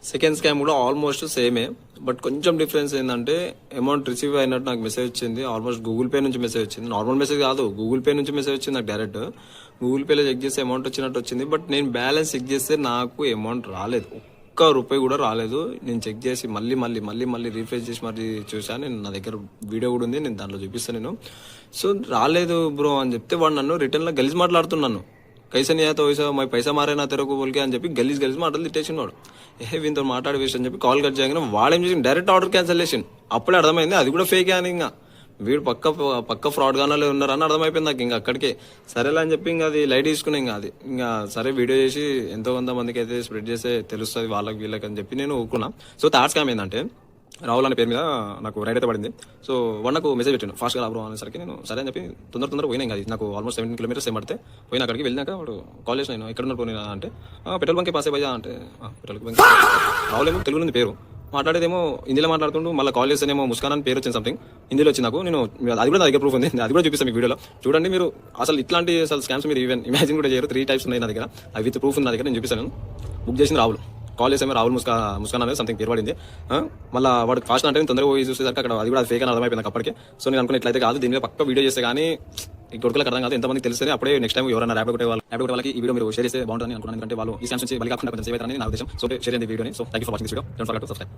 Second scam కూడా almost సేమే, but కొంచెం డిఫరెన్స్ ఏంటంటే అమౌంట్ రిసీవ్ అయినట్టు నాకు మెసేజ్ వచ్చింది. ఆల్మోస్ట్ గూగుల్ పే నుంచి మెసేజ్ వచ్చింది. నార్మల్ మెసేజ్ కాదు, గూగుల్ పే నుంచి మెసేజ్ వచ్చింది నాకు డైరెక్ట్. గూగుల్ పేలో చెక్ చేస్తే అమౌంట్ వచ్చినట్టు వచ్చింది, బట్ నేను బ్యాలెన్స్ చెక్ చేస్తే నాకు అమౌంట్ రాలేదు, ఒక్క రూపాయి కూడా రాలేదు. నేను చెక్ చేసి మళ్ళీ రీఫ్రెష్ చేసి మరి చూసాను. నేను నా దగ్గర వీడియో కూడా ఉంది, నేను దాంట్లో చూపిస్తాను నేను. సో రాలేదు బ్రో అని చెప్తే వాడు నన్ను రిటర్న్లో గలీజ్ మాట్లాడుతున్నాను. కైసా నీ అయితే వయసా మై పైసా మారేనా తెరకు బోల్కే అని చెప్పి గలీజ్ మాటలు తిట్టేసిన వాడు. వీంతో మాట్లాడి వేసి అని చెప్పి కాల్ కట్ చేయగానే వాడేం చేసి డైరెక్ట్ ఆర్డర్ క్యాన్సిల్ చేసిండు. అప్పుడే అర్థమైంది అది కూడా ఫేక్ అని. ఇంకా వీడు పక్క ఫ్రాడ్ గానే ఉన్నారని అర్థమైపోయింది నాకు. ఇంకా అక్కడికే సరేలే అని చెప్పి ఇంకా అది లైట్ తీసుకున్నా. ఇంకా సరే వీడియో చేసి ఎంతో కొంత మందికి అయితే స్ప్రెడ్ చేస్తే తెలుస్తుంది వాళ్ళకి వీళ్ళకి అని చెప్పి నేను ఊరుకున్నా. సో థర్డ్ స్కామ్ ఏంటంటే రాహుల్ అనే పేరు మీద నాకు రైడ్ అయితే పడింది. సో వాడు నాకు మెసేజ్ పెట్టాను ఫాస్ట్గా రాబో అనేసరికి నేను సరే అని చెప్పి తొందర పోయినా. ఇంకా నాకు ఆల్మోస్ట్ 17 కిలోమీటర్స్ పడితే పోయినా. అక్కడికి వెళ్ళినాక వాడు కాల్ చేసిన, నేను ఎక్కడ పోయినా అంటే పెట్రోల్ బంక్ పాసే భయ్యా అంటే పెట్రోల్ బంక్. రాహుల్ ఏమో తెలుగు నుండి పేరు, మాట్లాడేదేమో హిందీలో మాట్లాడుతుండు. మళ్ళీ కాల్ చేస్తేనేమో ముస్కాన్ అని పేరు వచ్చింది, సంథింగ్ హిందీలో వచ్చి నాకు. నేను అది కూడా నా దగ్గర ప్రూఫ్ ఉంది, అది కూడా చూపిస్తాను మీకు వీడియోలో చూడండి. మీరు అసలు ఇట్లాంటి అసలు స్కామ్స్ మీరు ఈవెన్ ఇమాజిన్ కూడా చేయరు. 3 టైప్స్ ఉన్నాయి నా దగ్గర, అవి విత్ ప్రూఫ్ ఉంది నా దగ్గర, నేను చూపిస్తాను. బుక్ చేసింది రాహుల్, కాల్ చేసాము రాహుల్ ముస్కాన్ అనేది సంథింగ్ పేరు పడింది. మళ్ళీ వాడు ఫాస్ట్ అంటే తొందరగా పోయి చూసేసరికి అక్కడ అది కూడా ఫేక్ అని అర్థమైపోయింది నాకు అప్పటికే. సో నేను అనుకున్న ఇట్లయితే కాదు, దీని మీద పక్క వీడియో చేస్తే కానీ ఈ కొడుకులకు అర్థం కాదు, ఎంతమంది తెలిస్తే అప్పుడే నెక్స్ట్ టైం ఎవరైనా ర్యాప్ కొట్టే వాళ్ళకి ఈ వీడియో మీరు షేర్ చేస్తే బాగుంటుంది అనుకున్నాను. ఎందుకంటే వాళ్ళు ఈ స్కామ్స్ నుంచి బలి కాకుండా కొంచెం సేవ్ అవుతారని నా ఉద్దేశం. సో షేర్ చేయండి వీడియోని. So thank you for watching this video. Don't forget to subscribe.